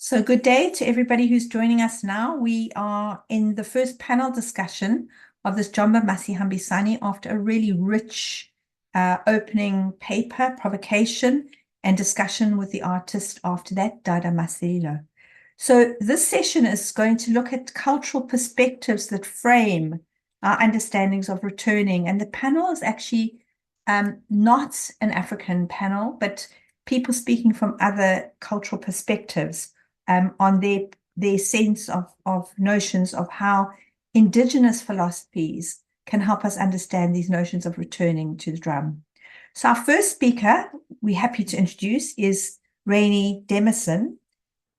So good day to everybody who's joining us now. We are in the first panel discussion of this Jomba MASIHAMBISANE after a really rich opening paper, provocation, and discussion with the artist after that, Dada Masililo. So this session is going to look at cultural perspectives that frame our understandings of returning. And the panel is actually not an African panel, but people speaking from other cultural perspectives on their sense of notions of how indigenous philosophies can help us understand these notions of returning to the drum. So our first speaker we're happy to introduce is Rainey Demerson,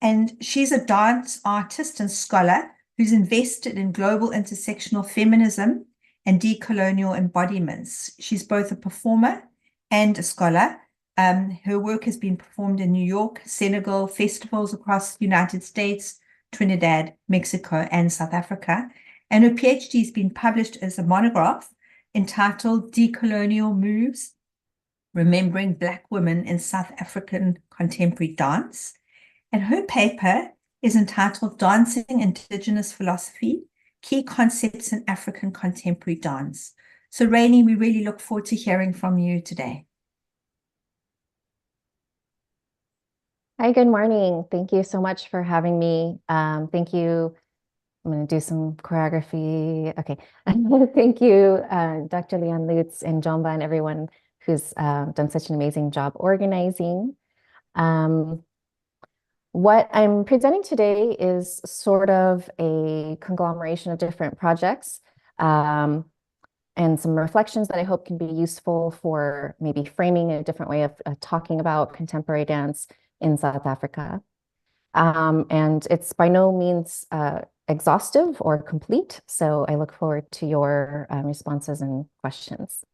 and she's a dance artist and scholar who's invested in global intersectional feminism and decolonial embodiments. She's both a performer and a scholar. Her work has been performed in New York, Senegal, festivals across the United States, Trinidad, Mexico, and South Africa. And her PhD has been published as a monograph entitled Decolonial Moves, Remembering Black Women in South African Contemporary Dance. And her paper is entitled Dancing Indigenous Philosophy, Key Concepts in African Contemporary Dance. So Rainey, we really look forward to hearing from you today. Hi, good morning. Thank you so much for having me. Thank you. I'm going to do some choreography. Okay. Thank you, Dr. Leon Lutz and Jomba and everyone who's done such an amazing job organizing. What I'm presenting today is sort of a conglomeration of different projects and some reflections that I hope can be useful for maybe framing a different way of talking about contemporary dance in South Africa. And it's by no means exhaustive or complete, so I look forward to your responses and questions.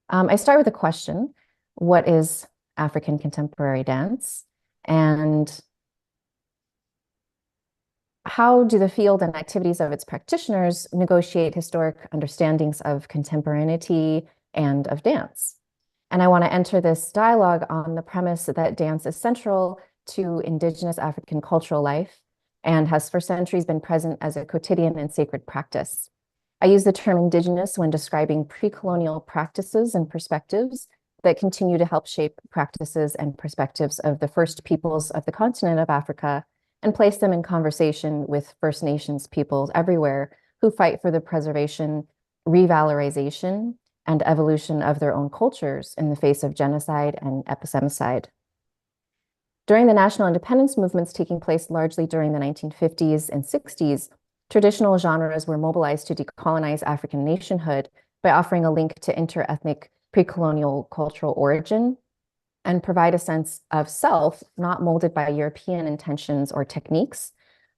I start with a question: what is African contemporary dance? And how do the field and activities of its practitioners negotiate historic understandings of contemporaneity and of dance? And I want to enter this dialogue on the premise that dance is central to Indigenous African cultural life and has for centuries been present as a quotidian and sacred practice. I use the term Indigenous when describing pre-colonial practices and perspectives that continue to help shape practices and perspectives of the first peoples of the continent of Africa and place them in conversation with First Nations peoples everywhere who fight for the preservation, revalorization, and evolution of their own cultures in the face of genocide and epistemicide. During the national independence movements taking place largely during the 1950s and 60s, traditional genres were mobilized to decolonize African nationhood by offering a link to interethnic pre-colonial cultural origin and provide a sense of self not molded by European intentions or techniques,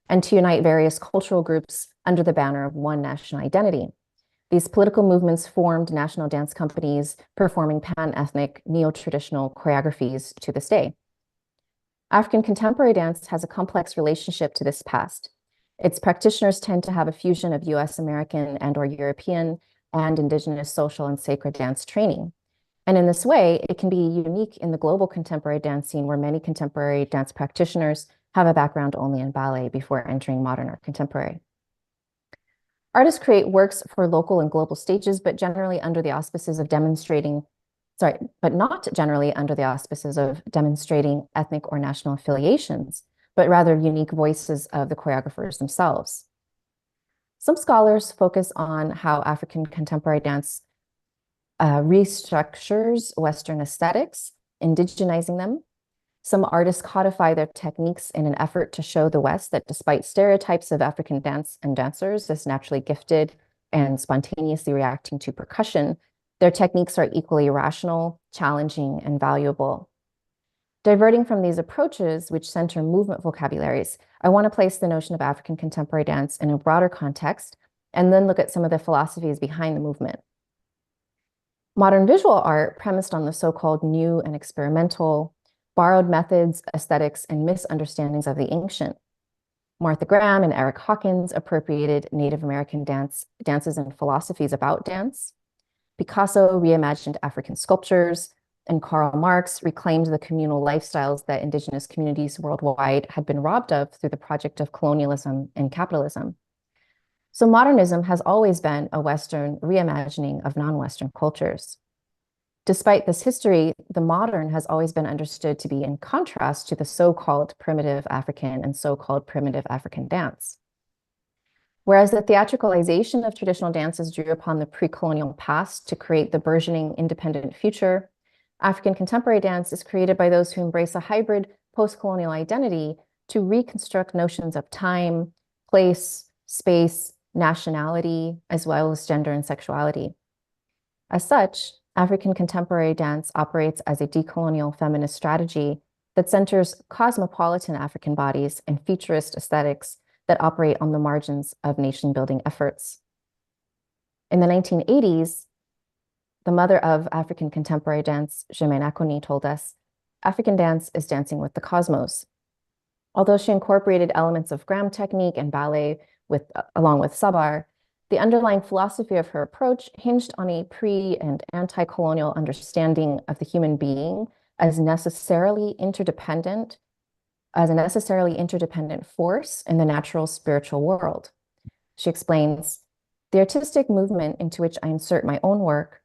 and to unite various cultural groups under the banner of one national identity. These political movements formed national dance companies performing pan-ethnic neo-traditional choreographies to this day. African contemporary dance has a complex relationship to this past. Its practitioners tend to have a fusion of US American and/or European and Indigenous social and sacred dance training. And in this way, it can be unique in the global contemporary dance scene where many contemporary dance practitioners have a background only in ballet before entering modern or contemporary. Artists create works for local and global stages, but not generally under the auspices of demonstrating ethnic or national affiliations, but rather unique voices of the choreographers themselves. Some scholars focus on how African contemporary dance restructures Western aesthetics, indigenizing them. Some artists codify their techniques in an effort to show the West that despite stereotypes of African dance and dancers as naturally gifted and spontaneously reacting to percussion, their techniques are equally rational, challenging, and valuable. Diverting from these approaches, which center movement vocabularies, I want to place the notion of African contemporary dance in a broader context and then look at some of the philosophies behind the movement. Modern visual art, premised on the so-called new and experimental, borrowed methods, aesthetics, and misunderstandings of the ancient. Martha Graham and Eric Hawkins appropriated Native American dances and philosophies about dance. Picasso reimagined African sculptures. and Karl Marx reclaimed the communal lifestyles that indigenous communities worldwide had been robbed of through the project of colonialism and capitalism. So modernism has always been a Western reimagining of non-Western cultures. Despite this history, the modern has always been understood to be in contrast to the so-called primitive African and so-called primitive African dance. Whereas the theatricalization of traditional dances drew upon the pre-colonial past to create the burgeoning independent future, African contemporary dance is created by those who embrace a hybrid post-colonial identity to reconstruct notions of time, place, space, nationality, as well as gender and sexuality. As such, African contemporary dance operates as a decolonial feminist strategy that centers cosmopolitan African bodies and futurist aesthetics that operate on the margins of nation-building efforts. In the 1980s, the mother of African contemporary dance, Jomba, told us, African dance is dancing with the cosmos. Although she incorporated elements of gram technique and ballet along with sabar, the underlying philosophy of her approach hinged on a pre- and anti-colonial understanding of the human being as a necessarily interdependent force in the natural spiritual world. She explains, the artistic movement into which I insert my own work,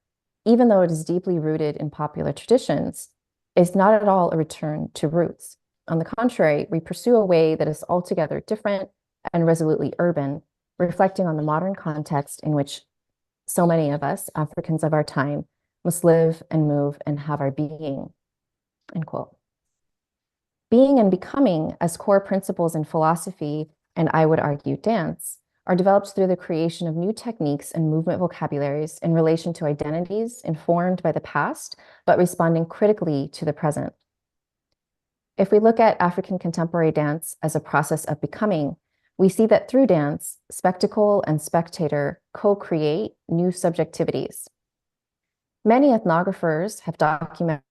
even though it is deeply rooted in popular traditions, is not at all a return to roots. On the contrary, we pursue a way that is altogether different and resolutely urban, reflecting on the modern context in which so many of us, Africans of our time, must live and move and have our being, end quote. Being and becoming as core principles in philosophy, and I would argue dance, are developed through the creation of new techniques and movement vocabularies in relation to identities informed by the past, but responding critically to the present. If we look at African contemporary dance as a process of becoming, we see that through dance, spectacle and spectator co-create new subjectivities. Many ethnographers have documented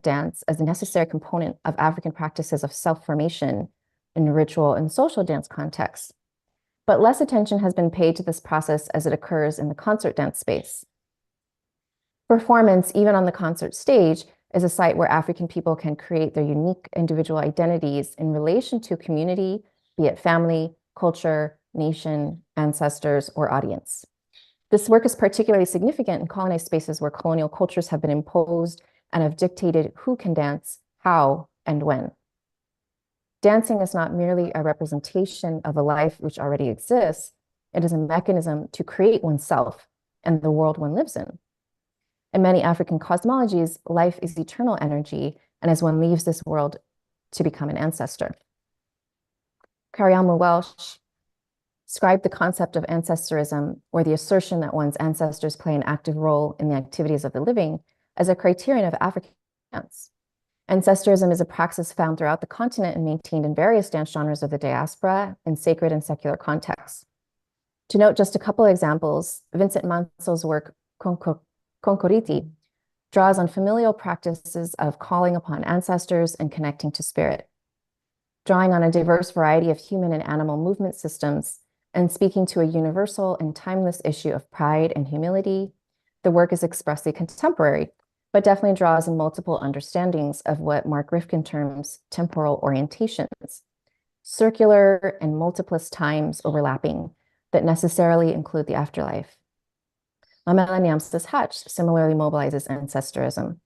dance as a necessary component of African practices of self-formation in ritual and social dance contexts, but less attention has been paid to this process as it occurs in the concert dance space. Performance, even on the concert stage, is a site where African people can create their unique individual identities in relation to community, be it family, culture, nation, ancestors, or audience. This work is particularly significant in colonized spaces where colonial cultures have been imposed and have dictated who can dance, how, and when. Dancing is not merely a representation of a life which already exists, it is a mechanism to create oneself and the world one lives in. In many African cosmologies, life is eternal energy, and as one leaves this world to become an ancestor. Cariamu Welsh described the concept of ancestorism, or the assertion that one's ancestors play an active role in the activities of the living, as a criterion of African dance. Ancestorism is a praxis found throughout the continent and maintained in various dance genres of the diaspora in sacred and secular contexts. To note just a couple of examples, Vincent Manso's work, Konkoriti, draws on familial practices of calling upon ancestors and connecting to spirit. Drawing on a diverse variety of human and animal movement systems and speaking to a universal and timeless issue of pride and humility, the work is expressly contemporary, but definitely draws in multiple understandings of what Mark Rifkin terms temporal orientations, circular and multiplest times overlapping that necessarily include the afterlife. Mamela Nyams's Hutch similarly mobilizes ancestorism.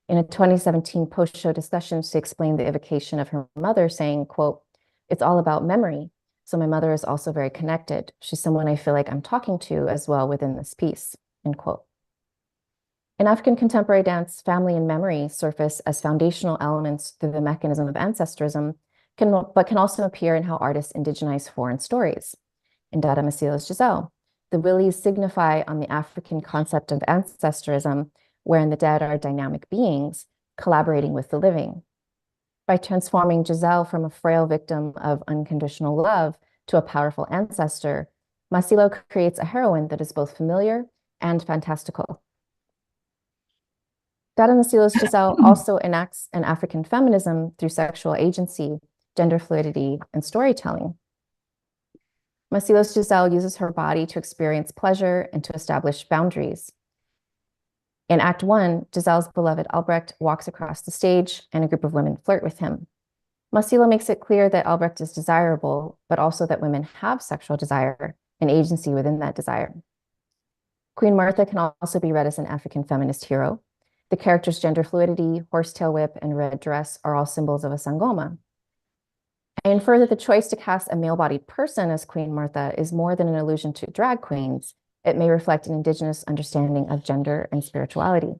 In a 2017 post-show discussion, she explained the evocation of her mother, saying, quote, "It's all about memory. So my mother is also very connected. She's someone I feel like I'm talking to as well within this piece," end quote. In African contemporary dance, family and memory surface as foundational elements through the mechanism of ancestrism, but can also appear in how artists indigenize foreign stories. In Dada Masilo's Giselle, the willies signify on the African concept of ancestrism, wherein the dead are dynamic beings collaborating with the living. By transforming Giselle from a frail victim of unconditional love to a powerful ancestor, Masilo creates a heroine that is both familiar and fantastical. Dada Masilo's Giselle also enacts an African feminism through sexual agency, gender fluidity, and storytelling. Masilo's Giselle uses her body to experience pleasure and to establish boundaries. In Act 1, Giselle's beloved Albrecht walks across the stage and a group of women flirt with him. Masilo makes it clear that Albrecht is desirable, but also that women have sexual desire and agency within that desire. Queen Martha can also be read as an African feminist hero. The character's gender fluidity, horsetail whip, and red dress are all symbols of a sangoma. I infer that the choice to cast a male-bodied person as Queen Martha is more than an allusion to drag queens. It may reflect an Indigenous understanding of gender and spirituality.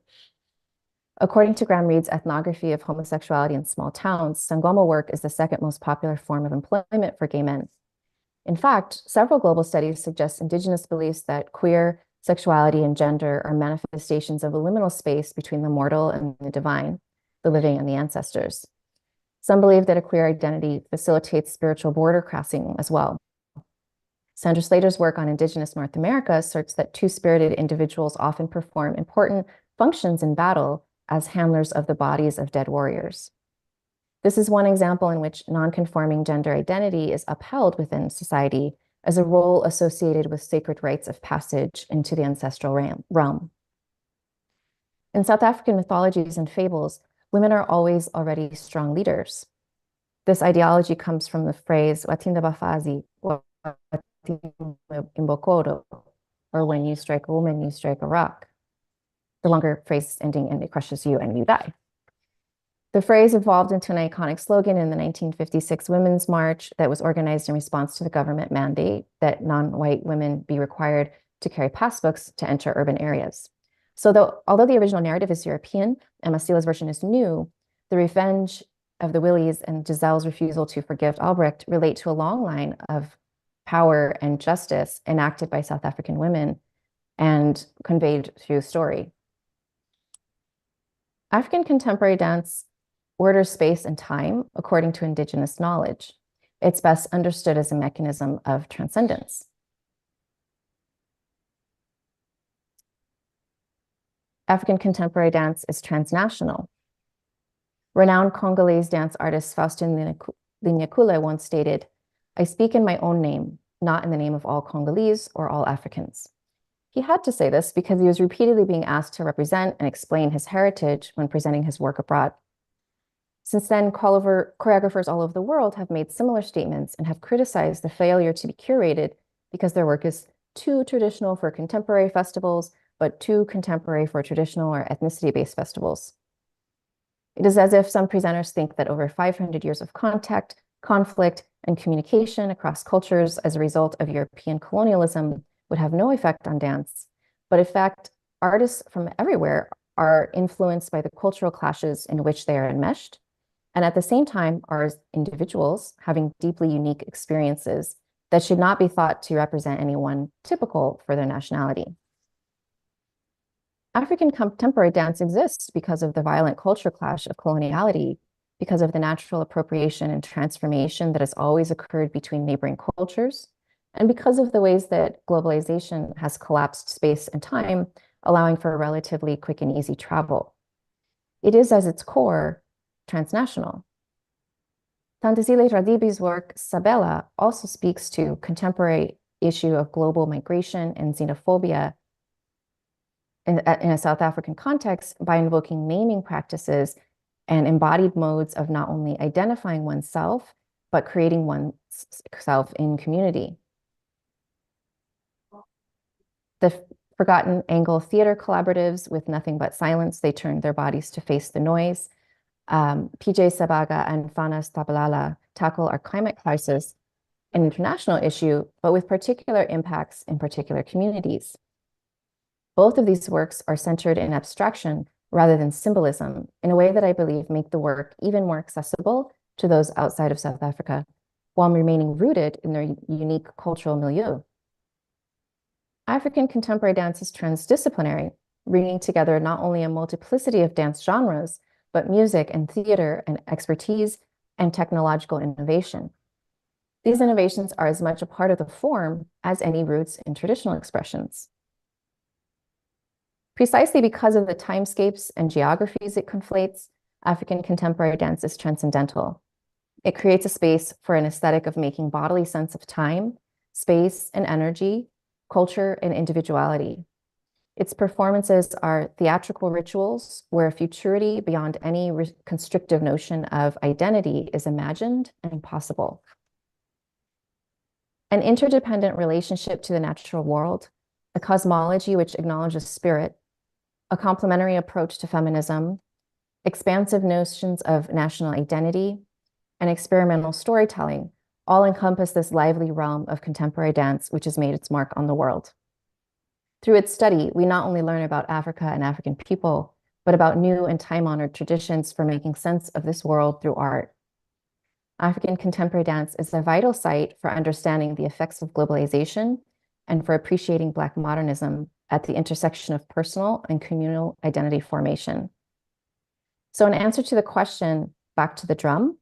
According to Graham Reed's Ethnography of Homosexuality in Small Towns, sangoma work is the second most popular form of employment for gay men. In fact, several global studies suggest Indigenous beliefs that queer sexuality and gender are manifestations of a liminal space between the mortal and the divine, the living and the ancestors. Some believe that a queer identity facilitates spiritual border crossing as well. Sandra Slater's work on Indigenous North America asserts that two-spirited individuals often perform important functions in battle as handlers of the bodies of dead warriors. This is one example in which non-conforming gender identity is upheld within society as a role associated with sacred rites of passage into the ancestral realm. In South African mythologies and fables, women are always already strong leaders. This ideology comes from the phrase "watinda bafazi," or "when you strike a woman, you strike a rock." The longer phrase ending in "it crushes you and you die." The phrase evolved into an iconic slogan in the 1956 Women's March that was organized in response to the government mandate that non-white women be required to carry passbooks to enter urban areas. So although the original narrative is European and Masila's version is new, the revenge of the Willies and Giselle's refusal to forgive Albrecht relate to a long line of power and justice enacted by South African women and conveyed through story. African contemporary dance orders space and time according to Indigenous knowledge. It's best understood as a mechanism of transcendence. African contemporary dance is transnational. Renowned Congolese dance artist Faustin Linyakule once stated, "I speak in my own name, not in the name of all Congolese or all Africans." He had to say this because he was repeatedly being asked to represent and explain his heritage when presenting his work abroad. Since then, choreographers all over the world have made similar statements and have criticized the failure to be curated because their work is too traditional for contemporary festivals, but too contemporary for traditional or ethnicity-based festivals. It is as if some presenters think that over 500 years of contact, conflict, and communication across cultures as a result of European colonialism would have no effect on dance. But in fact, artists from everywhere are influenced by the cultural clashes in which they are enmeshed, and at the same time are individuals having deeply unique experiences that should not be thought to represent anyone typical for their nationality. African contemporary dance exists because of the violent culture clash of coloniality, because of the natural appropriation and transformation that has always occurred between neighboring cultures, and because of the ways that globalization has collapsed space and time, allowing for relatively quick and easy travel. It is, as its core, transnational. Thandisile Radibi's work, Sabella, also speaks to contemporary issue of global migration and xenophobia in a South African context by invoking naming practices and embodied modes of not only identifying oneself, but creating oneself in community. The Forgotten Angle Theater collaboratives with Nothing But Silence, they turned their bodies to face the noise. PJ Sabaga and Fanas Tabalala tackle our climate crisis, an international issue, but with particular impacts in particular communities. Both of these works are centered in abstraction rather than symbolism in a way that I believe make the work even more accessible to those outside of South Africa, while remaining rooted in their unique cultural milieu. African contemporary dance is transdisciplinary, bringing together not only a multiplicity of dance genres, but music and theater and expertise and technological innovation. These innovations are as much a part of the form as any roots in traditional expressions. Precisely because of the timescapes and geographies it conflates, African contemporary dance is transcendental. It creates a space for an aesthetic of making bodily sense of time, space and energy, culture and individuality. Its performances are theatrical rituals where futurity beyond any constrictive notion of identity is imagined and possible. An interdependent relationship to the natural world, a cosmology which acknowledges spirit, a complementary approach to feminism, expansive notions of national identity, and experimental storytelling all encompass this lively realm of contemporary dance which has made its mark on the world. Through its study, we not only learn about Africa and African people, but about new and time-honored traditions for making sense of this world through art. African contemporary dance is a vital site for understanding the effects of globalization and for appreciating Black modernism at the intersection of personal and communal identity formation. So in answer to the question, back to the drum,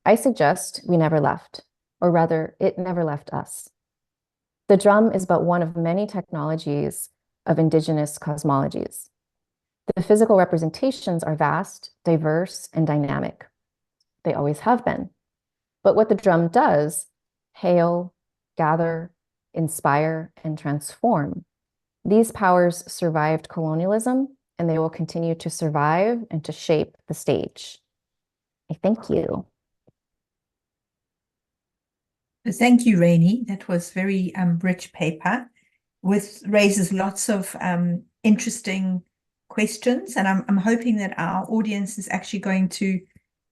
I suggest we never left, or rather, it never left us. The drum is but one of many technologies of indigenous cosmologies. The physical representations are vast, diverse, and dynamic. They always have been. But what the drum does, hail, gather, inspire, and transform, these powers survived colonialism, and they will continue to survive and to shape the stage. I thank you. Thank you, Rainey. That was very rich paper, raises lots of interesting questions, and I'm hoping that our audience is actually going to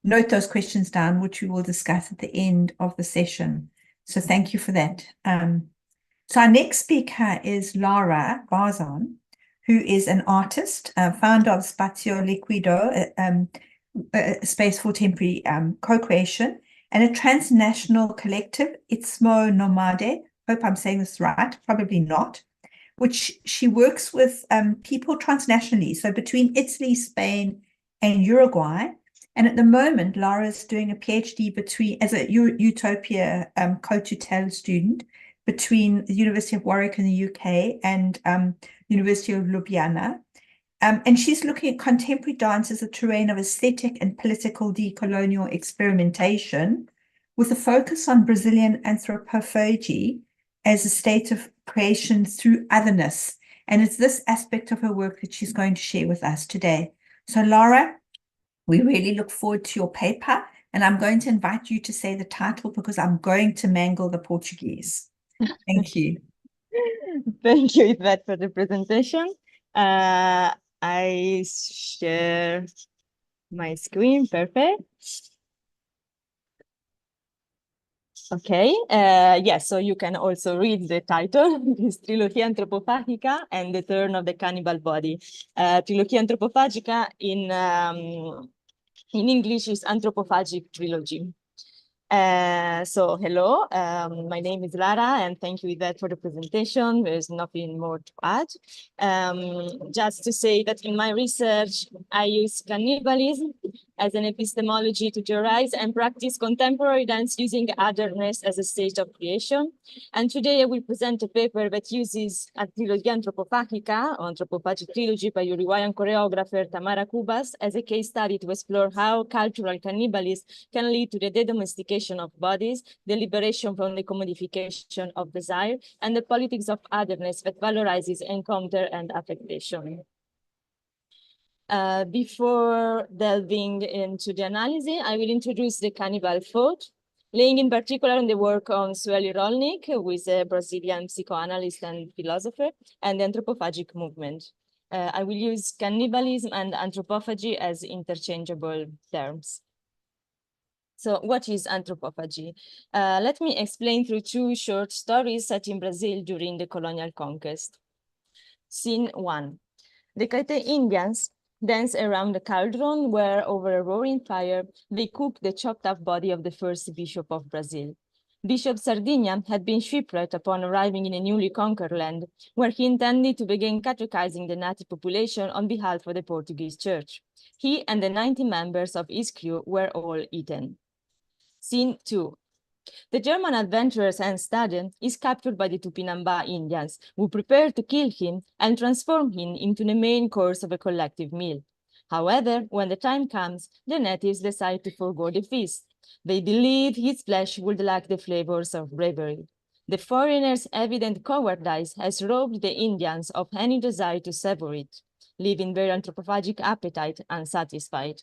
note those questions down, which we will discuss at the end of the session. So thank you for that. So our next speaker is Lara Barzon, who is an artist, founder of Spazio Liquido, a space for temporary co-creation, and a transnational collective, Istmo Nomade, hope I'm saying this right, probably not, which she works with people transnationally, so between Italy, Spain, and Uruguay. And at the moment, Lara's doing a PhD as a Utopia co-tutel student between the University of Warwick in the UK and University of Ljubljana. And she's looking at contemporary dance as a terrain of aesthetic and political decolonial experimentation, with a focus on Brazilian anthropophagy as a state of creation through otherness. And it's this aspect of her work that she's going to share with us today. So Lara, we really look forward to your paper, and I'm going to invite you to say the title because I'm going to mangle the Portuguese. Thank you. Thank you, Yvette, for the presentation. I share my screen, perfect. Okay, yes, so you can also read the title, this Trilogfa Antropofagica and the Turn of the Cannibal Body. Trilogfa Antropofagica in English is Anthropophagic Trilogy. So hello, my name is Lara, and thank you, Yvette, for the presentation. There's nothing more to add. Just to say that in my research, I use cannibalism as an epistemology to theorize and practice contemporary dance using otherness as a state of creation. And today I will present a paper that uses a Trilogfa Antropofagica, or Anthropophagic Trilogy by Uruguayan choreographer Tamara Cubas, as a case study to explore how cultural cannibalism can lead to the de-domestication of bodies, the liberation from the commodification of desire, and the politics of otherness that valorizes encounter and affectation. Before delving into the analysis, I will introduce the cannibal thought, laying in particular on the work on Sueli Rolnik, who is a Brazilian psychoanalyst and philosopher, and the anthropophagic movement. I will use cannibalism and anthropophagy as interchangeable terms. So what is anthropophagy? Let me explain through two short stories set in Brazil during the colonial conquest. Scene 1. The Caete Indians dance around the cauldron where, over a roaring fire, they cook the chopped up body of the first bishop of Brazil. Bishop Sardinia had been shipwrecked upon arriving in a newly conquered land, where he intended to begin catechizing the native population on behalf of the Portuguese church. He and the 90 members of his crew were all eaten. Scene 2. The German adventurer Hans Staden is captured by the Tupinamba Indians, who prepare to kill him and transform him into the main course of a collective meal. However, when the time comes, the natives decide to forgo the feast. They believe his flesh would lack the flavors of bravery. The foreigners' evident cowardice has robbed the Indians of any desire to savor it, leaving their anthropophagic appetite unsatisfied.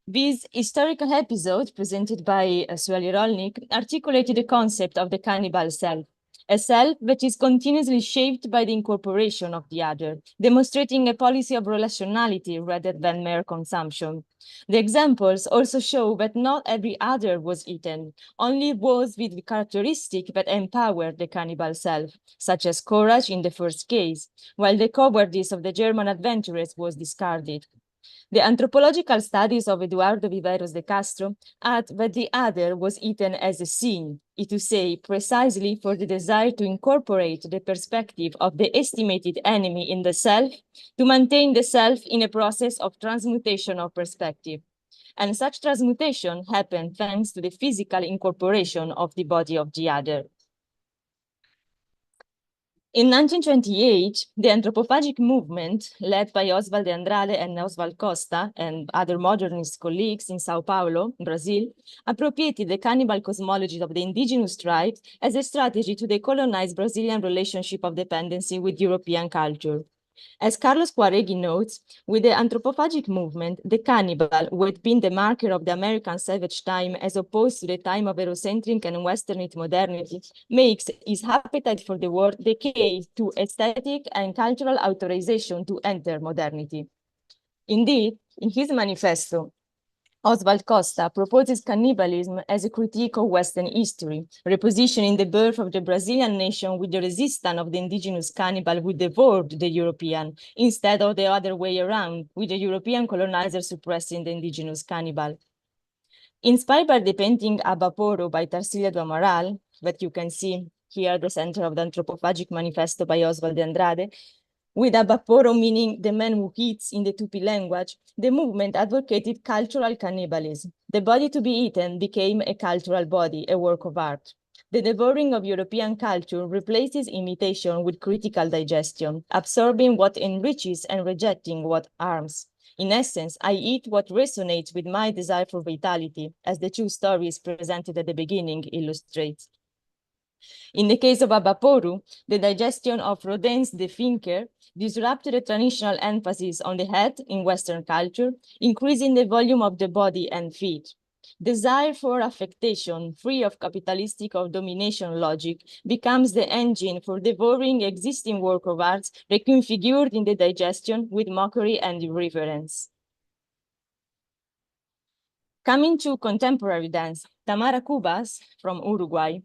This historical episode, presented by Sueli Rolnik, articulated the concept of the cannibal self, a self that is continuously shaped by the incorporation of the other, demonstrating a policy of relationality rather than mere consumption. The examples also show that not every other was eaten, only those with the characteristic that empowered the cannibal self, such as courage in the first case, while the cowardice of the German adventurers was discarded. The anthropological studies of Eduardo Viveros de Castro add that the other was eaten as a sin, it to say, precisely for the desire to incorporate the perspective of the estimated enemy in the self, to maintain the self in a process of transmutation of perspective. And such transmutation happened thanks to the physical incorporation of the body of the other. In 1928, the anthropophagic movement, led by Oswald de Andrade and Oswald Costa and other modernist colleagues in Sao Paulo, Brazil, appropriated the cannibal cosmology of the indigenous tribes as a strategy to decolonize Brazilian relationship of dependency with European culture. As Carlos Quaregui notes, with the anthropophagic movement, the cannibal, who had been the marker of the American savage time as opposed to the time of Eurocentric and Western modernity, makes his appetite for the world the key to aesthetic and cultural authorization to enter modernity. Indeed, in his manifesto, Oswald Costa proposes cannibalism as a critique of Western history, repositioning the birth of the Brazilian nation with the resistance of the indigenous cannibal who devoured the European, instead of the other way around, with the European colonizer suppressing the indigenous cannibal. Inspired by the painting Abaporo by Tarsila do Amaral, that you can see here at the center of the Anthropophagic Manifesto by Oswald de Andrade, with Abaporo meaning the man who eats in the Tupi language, the movement advocated cultural cannibalism. The body to be eaten became a cultural body, a work of art. The devouring of European culture replaces imitation with critical digestion, absorbing what enriches and rejecting what harms. In essence, I eat what resonates with my desire for vitality, as the two stories presented at the beginning illustrate. In the case of Abaporu, the digestion of Rodin's The Thinker disrupted the traditional emphasis on the head in Western culture, increasing the volume of the body and feet. Desire for affectation, free of capitalistic or domination logic, becomes the engine for devouring existing work of arts reconfigured in the digestion with mockery and irreverence. Coming to contemporary dance, Tamara Cubas from Uruguay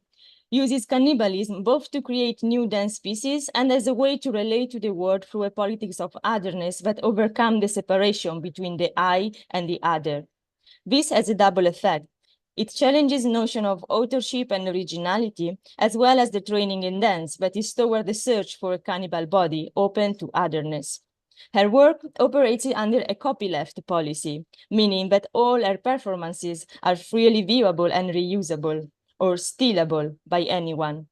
uses cannibalism both to create new dance species and as a way to relate to the world through a politics of otherness that overcome the separation between the I and the other. This has a double effect. It challenges the notion of authorship and originality, as well as the training in dance that is toward the search for a cannibal body open to otherness. Her work operates under a copyleft policy, meaning that all her performances are freely viewable and reusable, or stealable by anyone.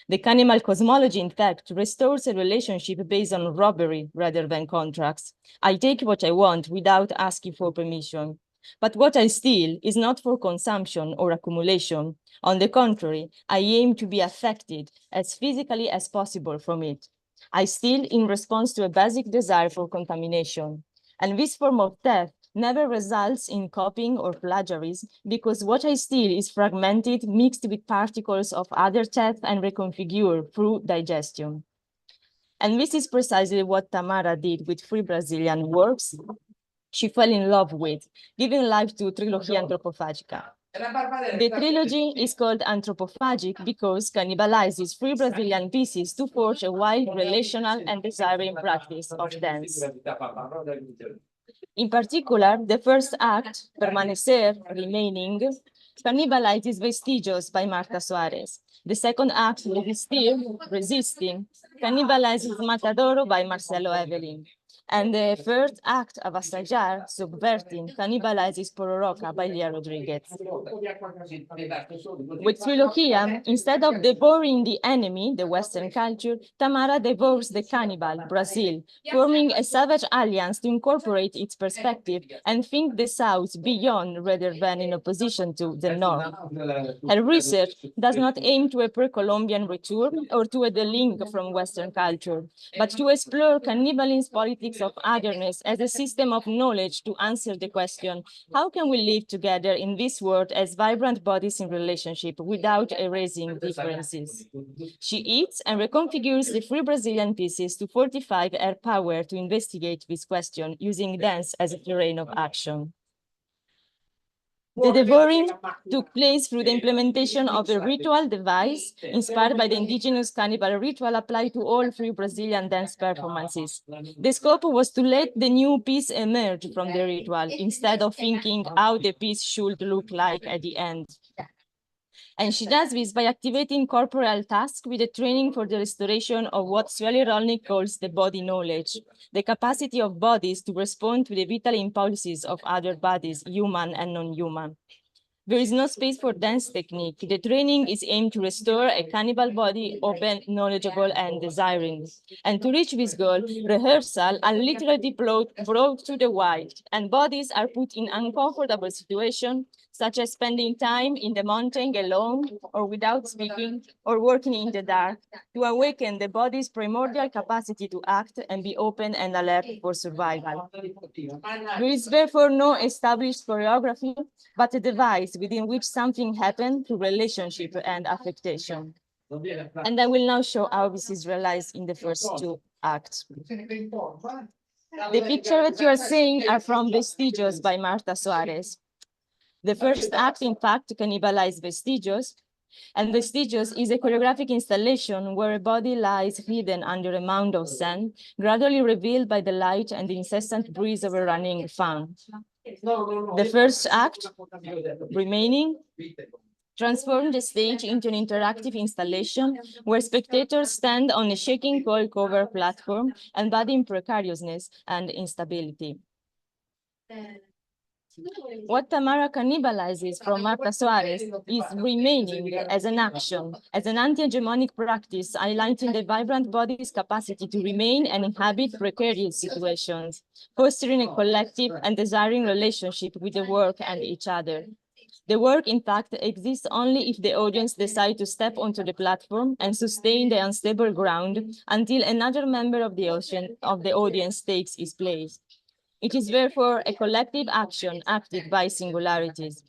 The cannibal cosmology, in fact, restores a relationship based on robbery rather than contracts. I take what I want without asking for permission. But what I steal is not for consumption or accumulation. On the contrary, I aim to be affected as physically as possible from it. I steal in response to a basic desire for contamination. And this form of theft never results in copying or plagiarism because what I steal is fragmented, mixed with particles of other theft and reconfigured through digestion. And this is precisely what Tamara did with 3 Brazilian works she fell in love with, giving life to Trilogfa Antropofagica. The trilogy is called Anthropophagic because cannibalizes 3 Brazilian pieces to forge a wild, relational, and desiring practice of dance. In particular, the first act, Permanecer, Remaining, cannibalizes Vestigios by Marta Soares. The second act, Resistir, Resisting, cannibalizes Matadoro by Marcelo Evelyn. And the first act of Asajar, Subverting, cannibalizes Pororoca by Lia Rodriguez. With Trilogfa, instead of devouring the enemy, the Western culture, Tamara devours the cannibal, Brazil, forming a savage alliance to incorporate its perspective and think the South beyond rather than in opposition to the North. Her research does not aim to a pre-Columbian return or to a delink from Western culture, but to explore cannibalism's politics of otherness as a system of knowledge to answer the question, how can we live together in this world as vibrant bodies in relationship without erasing differences? She eats and reconfigures the free Brazilian pieces to fortify her power to investigate this question using dance as a terrain of action. The devouring took place through the implementation of a ritual device inspired by the indigenous cannibal ritual applied to all three Brazilian dance performances. The scope was to let the new piece emerge from the ritual instead of thinking how the piece should look like at the end. And she does this by activating corporeal tasks with a training for the restoration of what Sueli Rolnik calls the body knowledge, the capacity of bodies to respond to the vital impulses of other bodies, human and non-human. There is no space for dance technique. The training is aimed to restore a cannibal body, open, knowledgeable, and desiring. And to reach this goal, rehearsal are literally brought to the wild, and bodies are put in uncomfortable situations, such as spending time in the mountain alone or without speaking, or working in the dark, to awaken the body's primordial capacity to act and be open and alert for survival. There is therefore no established choreography, but a device within which something happened through relationship and affectation. And I will now show how this is realized in the first two acts. The picture that you are seeing are from Vestigios by Marta Soares. The first act, in fact, cannibalized Vestigios, and Vestigios is a choreographic installation where a body lies hidden under a mound of sand, gradually revealed by the light and the incessant breeze of a running fan. The first act, Reimagining, transformed the stage into an interactive installation where spectators stand on a shaking coil cover platform, embodying precariousness and instability. What Tamara cannibalizes from Marta Soares is remaining as an action, as an anti-hegemonic practice, highlighting the vibrant body's capacity to remain and inhabit precarious situations, fostering a collective and desiring relationship with the work and each other. The work, in fact, exists only if the audience decides to step onto the platform and sustain the unstable ground until another member of the audience takes its place. It is therefore a collective action acted by singularities.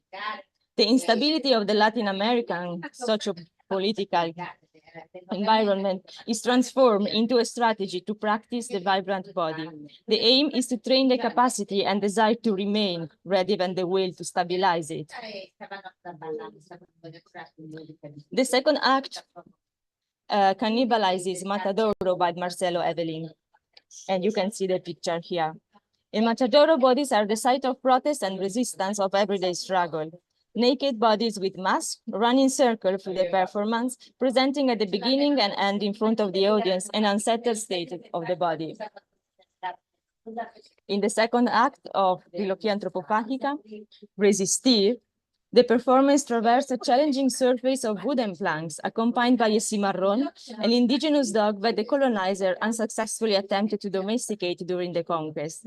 The instability of the Latin American socio-political environment is transformed into a strategy to practice the vibrant body. The aim is to train the capacity and desire to remain rather than the will to stabilize it. The second act cannibalizes Matadoro by Marcelo Evelyn, and you can see the picture here. In Matadoro, bodies are the site of protest and resistance of everyday struggle. Naked bodies with masks run in circle through the performance, presenting at the beginning and end in front of the audience an unsettled state of the body. In the second act of Trilogfa Antropofagica, Resistir, the performance traversed a challenging surface of wooden planks, accompanied by a cimarron, an indigenous dog that the colonizer unsuccessfully attempted to domesticate during the conquest.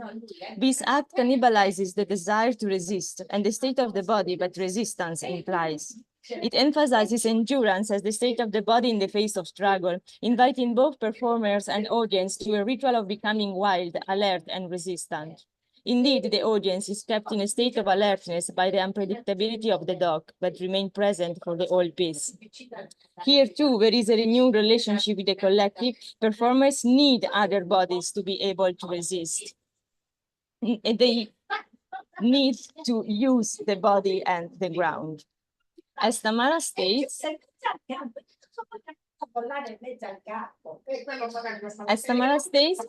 This act cannibalizes the desire to resist and the state of the body that resistance implies. It emphasizes endurance as the state of the body in the face of struggle, inviting both performers and audience to a ritual of becoming wild, alert, and resistant. Indeed, the audience is kept in a state of alertness by the unpredictability of the dog, but remain present for the whole piece. Here, too, there is a renewed relationship with the collective. Performers need other bodies to be able to resist. They need to use the body and the ground. As Tamara states,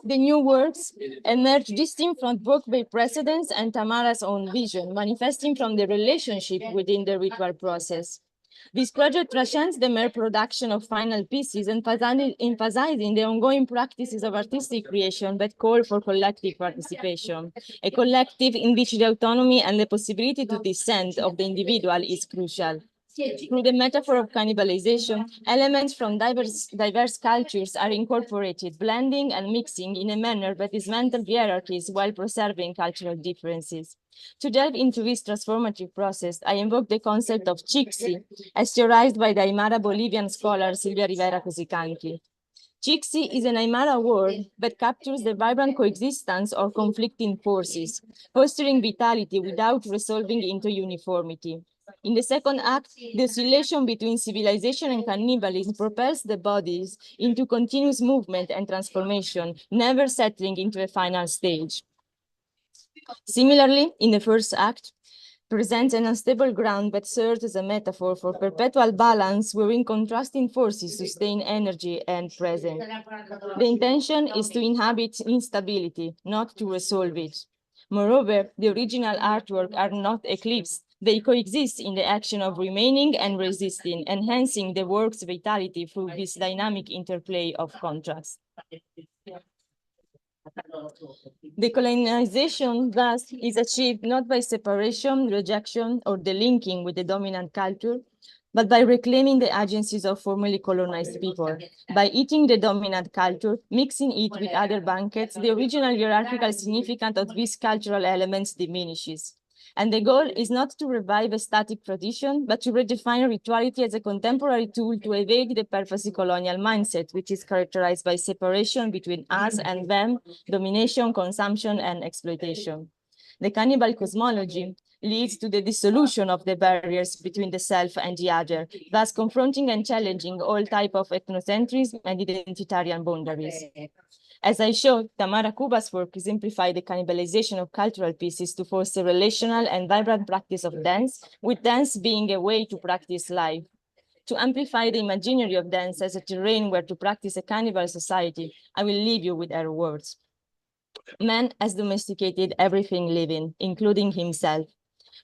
the new works emerge distinct from both by precedents and Tamara's own vision, manifesting from the relationship within the ritual process. This project transcends the mere production of final pieces, emphasizing the ongoing practices of artistic creation that call for collective participation, a collective in which the autonomy and the possibility to dissent of the individual is crucial. Through the metaphor of cannibalization, elements from diverse cultures are incorporated, blending and mixing in a manner that dismantles hierarchies while preserving cultural differences. To delve into this transformative process, I invoke the concept of Chixi, as theorized by the Aymara Bolivian scholar Silvia Rivera Cusicanqui. Chixi is an Aymara word that captures the vibrant coexistence of conflicting forces, fostering vitality without resolving into uniformity. In the second act, the oscillation between civilization and cannibalism propels the bodies into continuous movement and transformation, never settling into a final stage. Similarly, in the first act, presents an unstable ground that serves as a metaphor for perpetual balance wherein contrasting forces sustain energy and presence. The intention is to inhabit instability, not to resolve it. Moreover, the original artwork are not eclipsed. They coexist in the action of remaining and resisting, enhancing the work's vitality through this dynamic interplay of contrast. Decolonization, thus, is achieved not by separation, rejection, or the linking with the dominant culture, but by reclaiming the agencies of formerly colonized people. By eating the dominant culture, mixing it with other banquets, the original hierarchical significance of these cultural elements diminishes. And the goal is not to revive a static tradition, but to redefine rituality as a contemporary tool to evade the purposely colonial mindset, which is characterized by separation between us and them, domination, consumption, and exploitation. The cannibal cosmology leads to the dissolution of the barriers between the self and the other, thus confronting and challenging all type of ethnocentrism and identitarian boundaries. As I showed, Tamara Kuba's work exemplified the cannibalization of cultural pieces to foster relational and vibrant practice of dance, with dance being a way to practice life. To amplify the imaginary of dance as a terrain where to practice a cannibal society, I will leave you with her words. Man has domesticated everything living, including himself.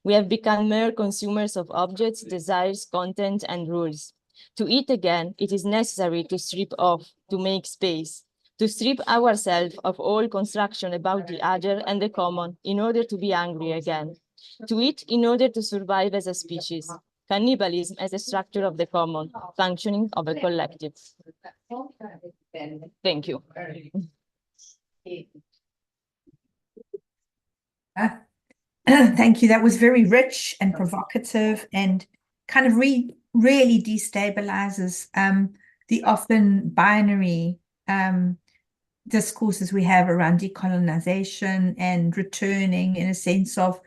We have become mere consumers of objects, desires, content, and rules. To eat again, it is necessary to strip off, to make space, to strip ourselves of all construction about the other and the common in order to be hungry again. To eat in order to survive as a species. Cannibalism as a structure of the common, functioning of a collective. Thank you. Thank you. That was very rich and provocative and kind of really destabilizes the often binary discourses we have around decolonization and returning in a sense of,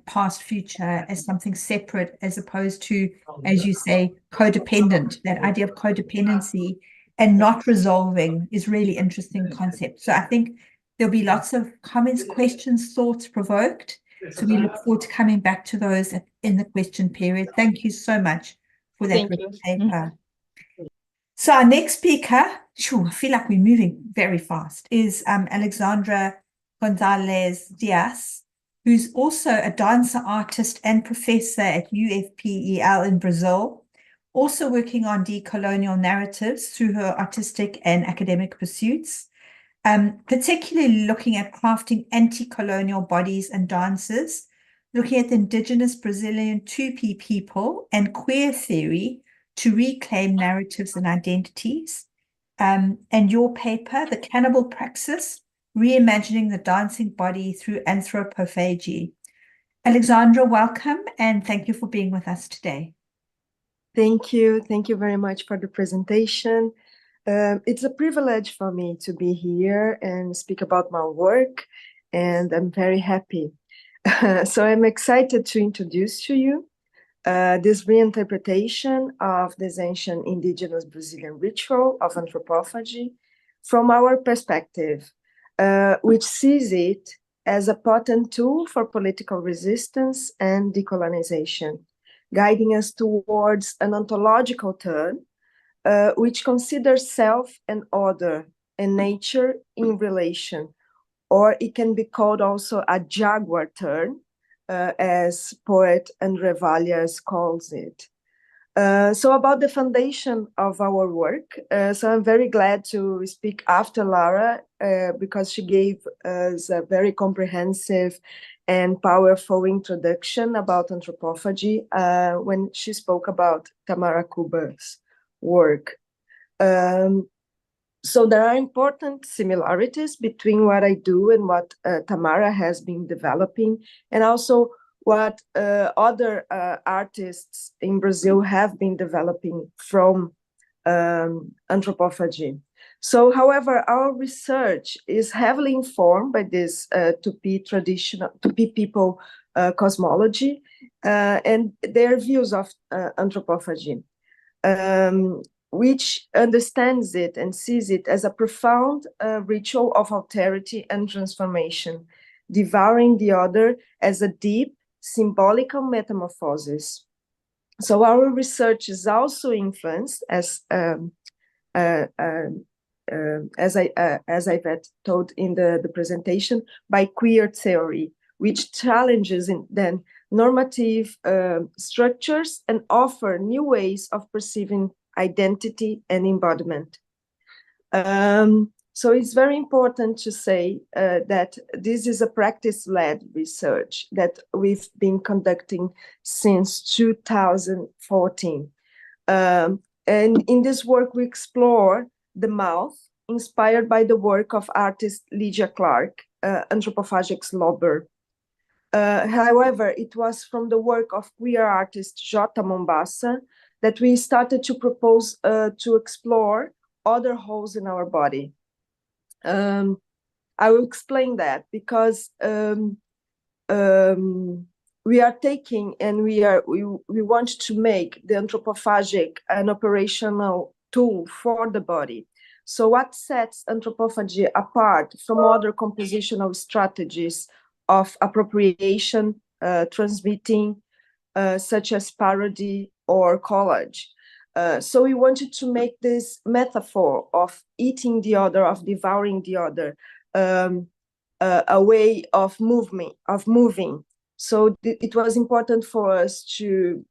past, future as something separate as opposed to, as you say, codependent. That idea of codependency and not resolving is really interesting concept. So I think there'll be lots of comments, questions, thoughts provoked. So we look forward to coming back to those in the question period. Thank you so much for that paper. So our next speaker, I feel like we're moving very fast, is Alexandra Gonyalves Dias, who's also a dancer, artist, and professor at UFPEL in Brazil, also working on decolonial narratives through her artistic and academic pursuits. Particularly looking at crafting anti-colonial bodies and dances, looking at the indigenous Brazilian Tupi people and queer theory to reclaim narratives and identities. And your paper, The Cannibal Praxis, Reimagining the Dancing Body Through Anthropophagy. Alexandra, welcome, and thank you for being with us today. Thank you. Thank you very much for the presentation. It's a privilege for me to be here and speak about my work, and I'm very happy. So I'm excited to introduce to you this reinterpretation of this ancient indigenous Brazilian ritual of anthropophagy from our perspective, which sees it as a potent tool for political resistance and decolonization, guiding us towards an ontological turn, which considers self and other and nature in relation, or it can be called also a jaguar turn, as poet André Vallias calls it. So about the foundation of our work, so I'm very glad to speak after Lara because she gave us a very comprehensive and powerful introduction about anthropophagy when she spoke about Tamara Kuba's work. So there are important similarities between what I do and what Tamara has been developing, and also what other artists in Brazil have been developing from anthropophagy. So, however, our research is heavily informed by this Tupi people cosmology and their views of anthropophagy, which understands it and sees it as a profound ritual of alterity and transformation, devouring the other as a deep symbolical metamorphosis. So our research is also influenced, as Yvette told in the presentation, by queer theory, which challenges then normative structures and offer new ways of perceiving identity and embodiment. So it's very important to say that this is a practice-led research that we've been conducting since 2014. And in this work, we explore the mouth, inspired by the work of artist Lydia Clark, Anthropophagic Lover. However, it was from the work of queer artist Jota Mombasa that we started to propose to explore other holes in our body. I will explain that because we are taking and we want to make the anthropophagic an operational tool for the body. So what sets anthropophagy apart from other compositional strategies of appropriation, transmitting, such as parody or collage? So we wanted to make this metaphor of eating the other, of devouring the other, a way of moving. So it was important for us to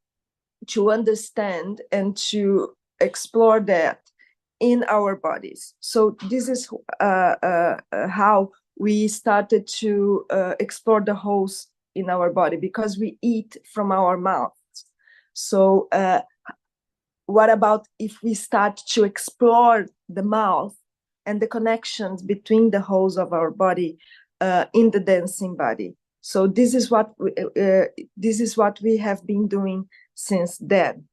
understand and to explore that in our bodies. So this is how we started to explore the holes in our body, because we eat from our mouths. So what about if we start to explore the mouth and the connections between the holes of our body in the dancing body? So this is what we have been doing since then.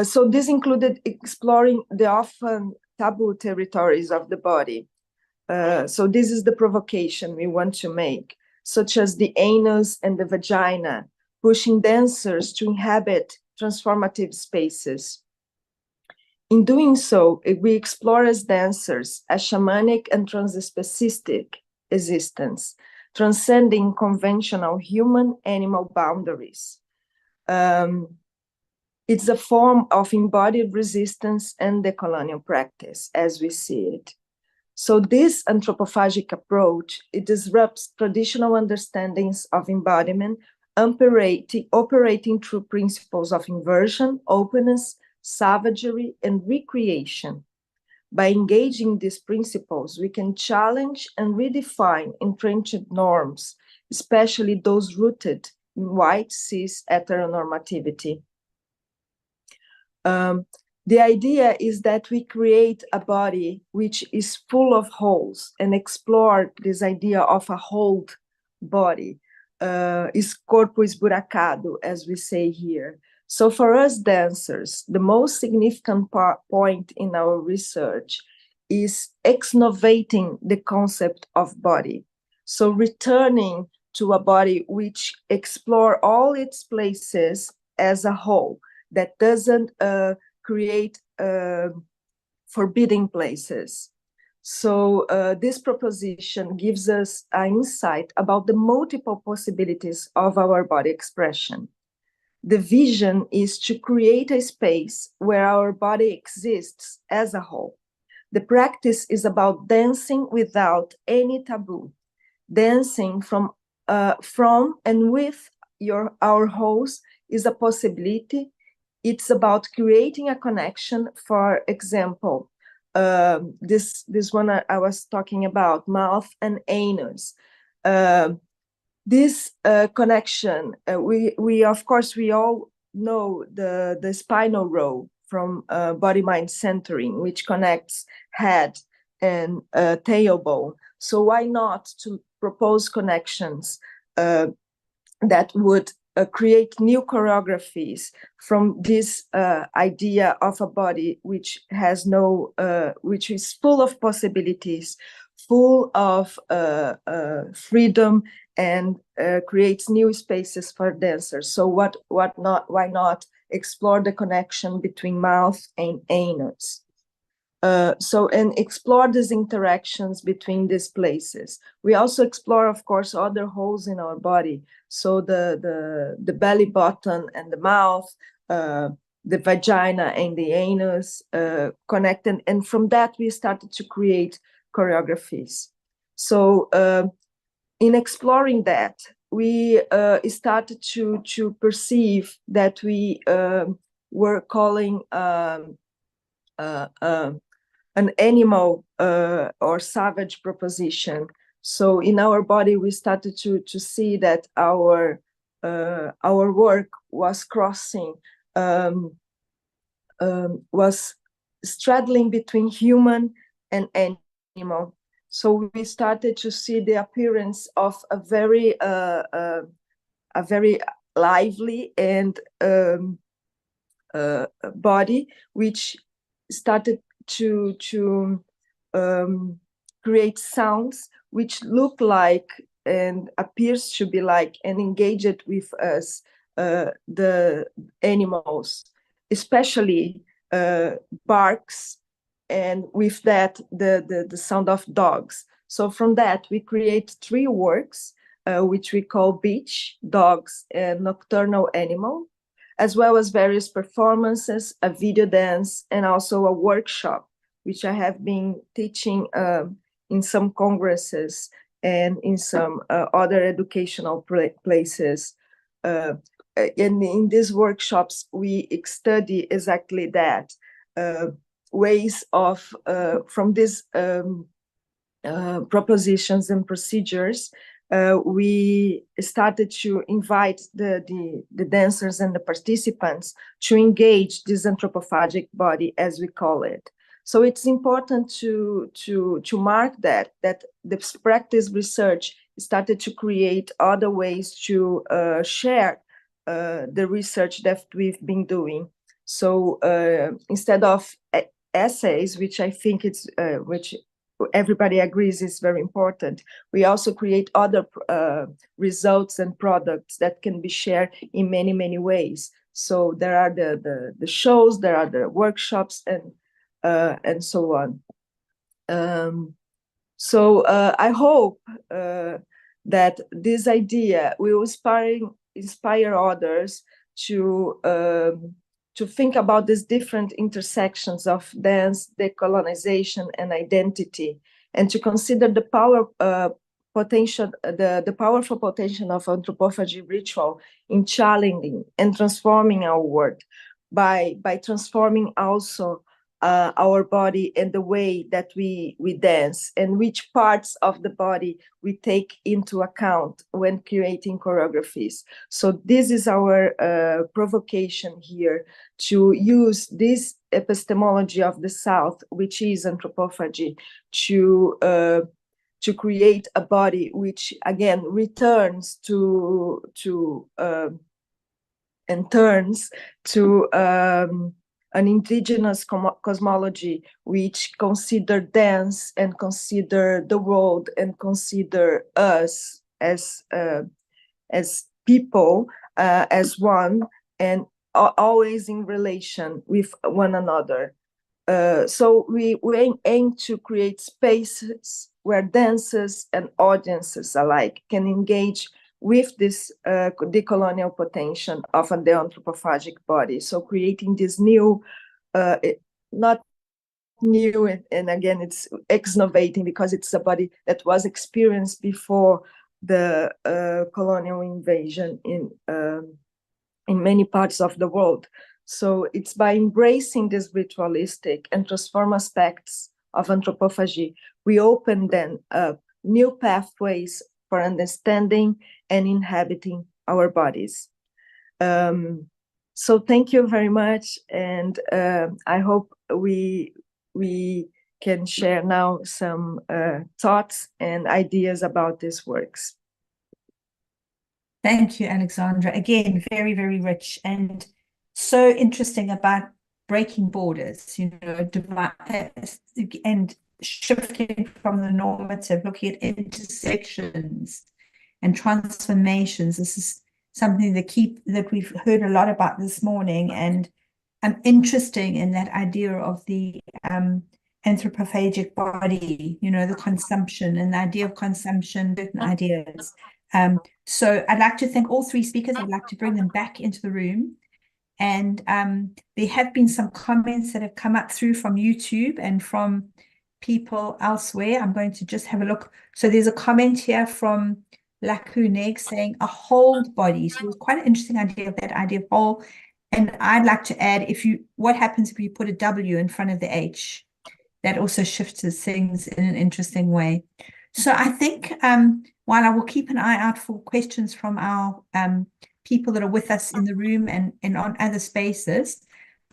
So this included exploring the often taboo territories of the body. So this is the provocation we want to make, such as the anus and the vagina, pushing dancers to inhabit transformative spaces. In doing so, we explore as dancers a shamanic and transspecific existence, transcending conventional human-animal boundaries. It's a form of embodied resistance and decolonial practice, as we see it. So this anthropophagic approach, it disrupts traditional understandings of embodiment, operating through principles of inversion, openness, savagery, and recreation. By engaging these principles, we can challenge and redefine entrenched norms, especially those rooted in white cis heteronormativity. The idea is that we create a body which is full of holes, and explore this idea of a whole body, is corpo esburacado, as we say here. So for us dancers, the most significant point in our research is exnovating the concept of body. So returning to a body which explore all its places as a whole, that doesn't create forbidding places. So this proposition gives us an insight about the multiple possibilities of our body expression. The vision is to create a space where our body exists as a whole, The practice is about dancing without any taboo, dancing from and with our host is a possibility. It's about creating a connection. For example, this one I was talking about, mouth and anus. This connection, we of course we all know the spinal row from body-mind centering, which connects head and tailbone. So why not to propose connections that would create new choreographies from this idea of a body which has no, which is full of possibilities, full of freedom, and creates new spaces for dancers. So why not explore the connection between mouth and anus? And explore these interactions between these places. We also explore, of course, other holes in our body. So the belly button and the mouth, the vagina and the anus connect. And from that, we started to create choreographies. So in exploring that, we started to perceive that we were calling an animal or savage proposition. So in our body, we started to see that our work was crossing, was straddling between human and animal. So we started to see the appearance of a very lively and body, which started to create sounds which look like and appears to be like and engage it with us, the animals, especially barks, and with that the sound of dogs. So from that we create 3 works which we call beach, dogs, and nocturnal animal, as well as various performances, a video dance, and also a workshop, which I have been teaching in some congresses and in some other educational places. And in these workshops, we study exactly that, ways of, from these propositions and procedures, we started to invite the dancers and the participants to engage this anthropophagic body, as we call it. So it's important to mark that this practice research started to create other ways to share the research that we've been doing. So instead of essays, which I think it's which everybody agrees is very important, we also create other results and products that can be shared in many ways. So there are the shows, there are the workshops, and so on. So I hope that this idea will inspire others to think about these different intersections of dance, decolonization, and identity, and to consider the powerful potential of anthropophagy ritual in challenging and transforming our world by transforming also our body and the way that we dance, and which parts of the body we take into account when creating choreographies. So this is our provocation here, to use this epistemology of the South, which is anthropophagy, to create a body which again returns to and turns to an indigenous cosmology, which consider dance and consider the world and consider us as people, as one, and always in relation with one another. So we aim to create spaces where dancers and audiences alike can engage with this decolonial potential of the anthropophagic body. So creating this new, not new, and again, it's exnovating because it's a body that was experienced before the colonial invasion in many parts of the world. So it's by embracing these ritualistic and transform aspects of anthropophagy, we open then up new pathways for understanding and inhabiting our bodies. So thank you very much, and I hope we can share now some thoughts and ideas about these works. Thank you, Alexandra. Again, very, very rich and so interesting about breaking borders, you know, and shifting from the normative, looking at intersections and transformations. This is something that we've heard a lot about this morning, and I'm interesting in that idea of the anthropophagic body, you know, the consumption and the idea of consumption, certain ideas. So I'd like to thank all three speakers. I'd like to bring them back into the room. And there have been some comments that have come up through from YouTube and from people elsewhere. I'm going to just have a look. So there's a comment here from Lakuneg saying a whole body. So it was quite an interesting idea of that idea of whole. And I'd like to add, what happens if you put a W in front of the H? That also shifts things in an interesting way. So I think while I will keep an eye out for questions from our people that are with us in the room and on other spaces,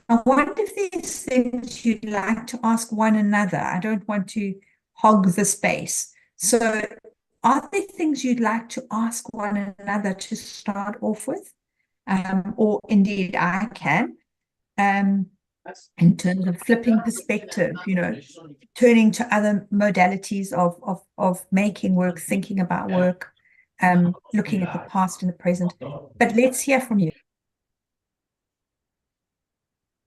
I wonder if there's things you'd like to ask one another. I don't want to hog the space. So are there things you'd like to ask one another to start off with? Or indeed I can. In terms of flipping perspective, you know, turning to other modalities of making work, thinking about work, looking at the past and the present. But let's hear from you.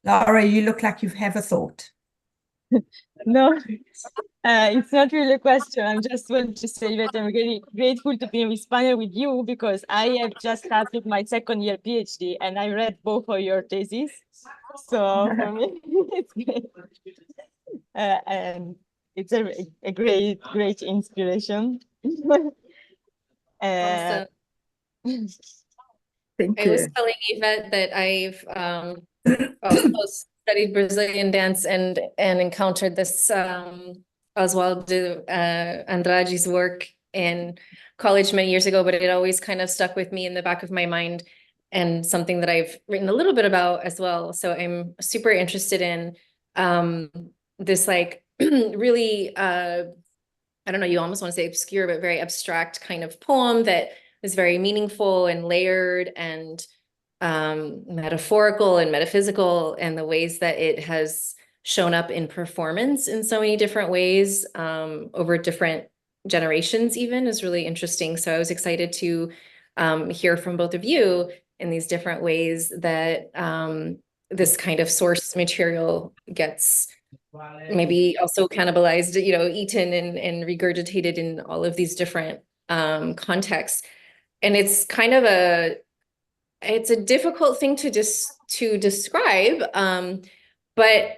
Lara, you look like you have a thought. No, it's not really a question. I'm just want to say that I'm really grateful to be in this panel with you, because I have just started my second year PhD and I read both of your theses. So for me, it's great. And it's a great inspiration. Awesome. Thank I you. was telling Yvette that I've also studied Brazilian dance and encountered this Oswaldo Andrade's work in college many years ago, but it always kind of stuck with me in the back of my mind, and something that I've written a little bit about as well. So I'm super interested in this like really, I don't know, you almost want to say obscure, but very abstract kind of poem that is very meaningful and layered and metaphorical and metaphysical, and the ways that it has shown up in performance in so many different ways over different generations even is really interesting. So I was excited to hear from both of you in these different ways that this kind of source material gets maybe also cannibalized, you know, eaten and regurgitated in all of these different contexts. And it's kind of it's a difficult thing to describe, but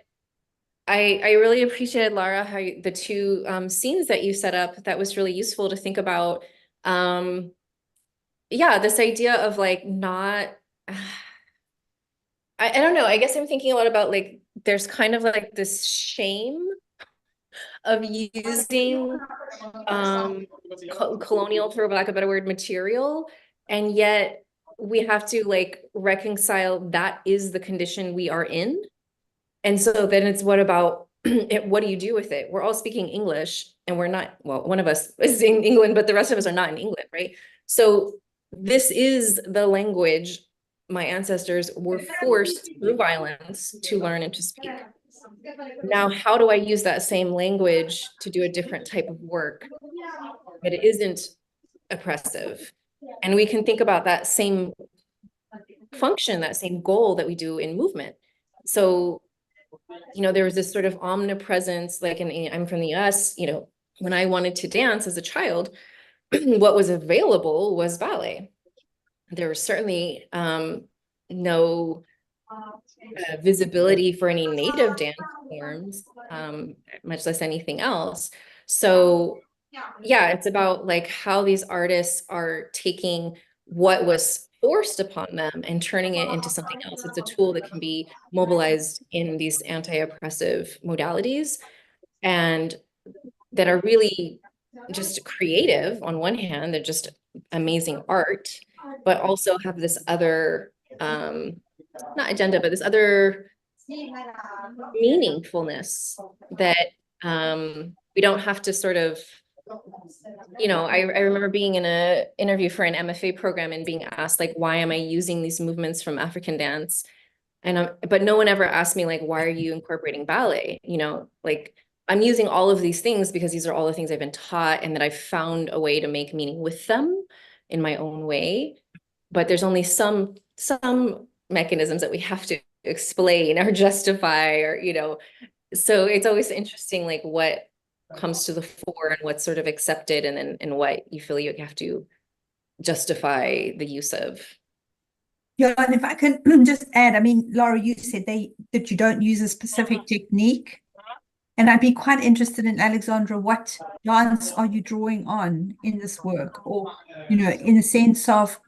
I really appreciated, Lara, how the two scenes that you set up. That was really useful to think about. Yeah, this idea of like not, I don't know, I guess I'm thinking a lot about like, there's kind of like this shame of using colonial, for lack of a better word, material, and yet we have to like reconcile that is the condition we are in. And so then it's what about it, what do you do with it? We're all speaking English and we're not, well, one of us is in England, but the rest of us are not in England, right? So this is the language my ancestors were forced through violence to learn and to speak. Now, how do I use that same language to do a different type of work that isn't oppressive? And we can think about that same function, that same goal that we do in movement. So, you know, there was this sort of omnipresence, like I'm from the US, you know, when I wanted to dance as a child, what was available was ballet. There was certainly no visibility for any native dance forms, much less anything else. So yeah, it's about like how these artists are taking what was forced upon them and turning it into something else. It's a tool that can be mobilized in these anti-oppressive modalities and that are really just creative on one hand. They're just amazing art, but also have this other, not agenda, but this other meaningfulness that we don't have to sort of, you know, I remember being in an interview for an MFA program and being asked, like, why am I using these movements from African dance? And but no one ever asked me, like, why are you incorporating ballet? You know, like, I'm using all of these things because these are all the things I've been taught and that I've found a way to make meaning with them in my own way. But there's only some mechanisms that we have to explain or justify, or, you know, so it's always interesting, like, what comes to the fore and what's sort of accepted, and then and what you feel you have to justify the use of. Yeah, and if I can just add, I mean, Lara, you said that you don't use a specific technique. And I'd be quite interested in, Alexandra, what dance are you drawing on in this work? Or, you know, in the sense of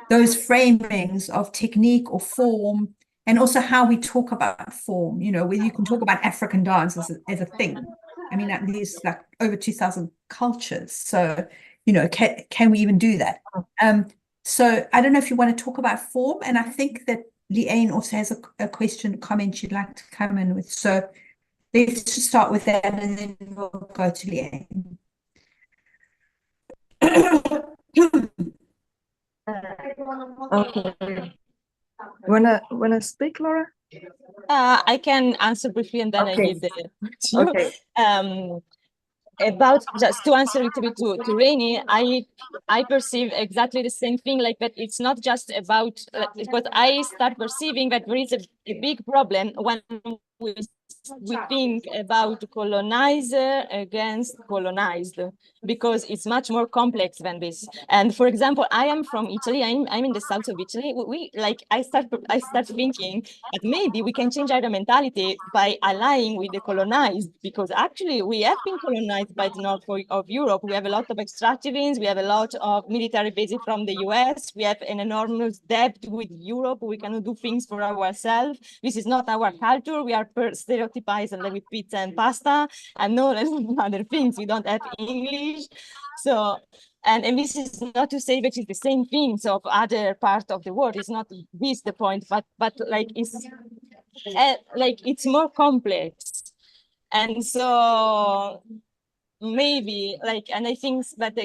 those framings of technique or form, and also how we talk about form, you know, where you can talk about African dance as a thing. I mean, there's like over 2,000 cultures. So, you know, can we even do that? So I don't know if you want to talk about form, and I think that Leanne also has a question, comment she'd like to come in with. So let's just start with that, and then we'll go to Leanne. Okay. Wanna speak, Lara? I can answer briefly and then I Okay. give the word to you. Okay. About, just to answer a little bit to Rainy, I perceive exactly the same thing, like that it's not just about, but I start perceiving that there is a big problem when we think about colonizer against colonized, because it's much more complex than this. And for example, I am from Italy. I'm in the south of Italy. I start thinking that maybe we can change our mentality by allying with the colonized, because actually we have been colonized by the north of Europe. We have a lot of extractivism. We have a lot of military bases from the US. We have an enormous debt with Europe. We cannot do things for ourselves. This is not our culture. We are stereotypized and with pizza and pasta and no other things. We don't have English. So, and this is not to say that it's the same things of other part of the world. It's not this the point, but like it's more complex. And so maybe and I think that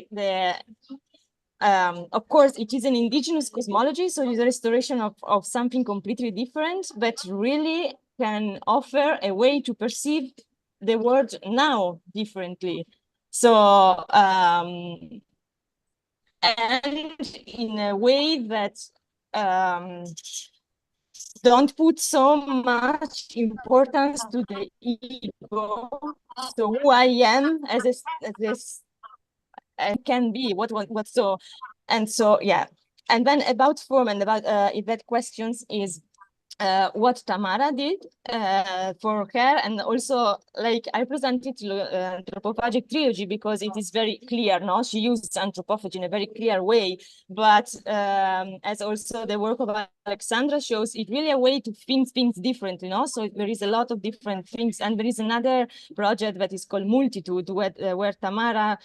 of course it is an indigenous cosmology, so it's a restoration of something completely different, but really can offer a way to perceive the world now differently. So and in a way that don't put so much importance to the ego. So who I am as this and can be what so, and so yeah. And then about form and about Yvette questions is what Tamara did for her, and also like I presented Anthropophagic trilogy because it is very clear, no? She used anthropophagy in a very clear way, but as also the work of Alexandra shows, it really a way to think things differently, no? So there is a lot of different things, and there is another project that is called Multitude, where Tamara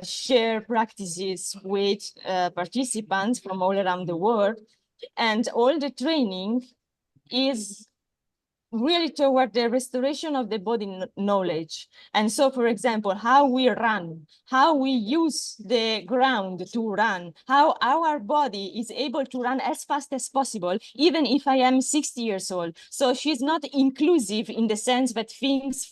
share practices with participants from all around the world, and all the training is really toward the restoration of the body knowledge. And so, for example, how we run, how we use the ground to run, how our body is able to run as fast as possible, even if I am 60 years old. So she's not inclusive in the sense that things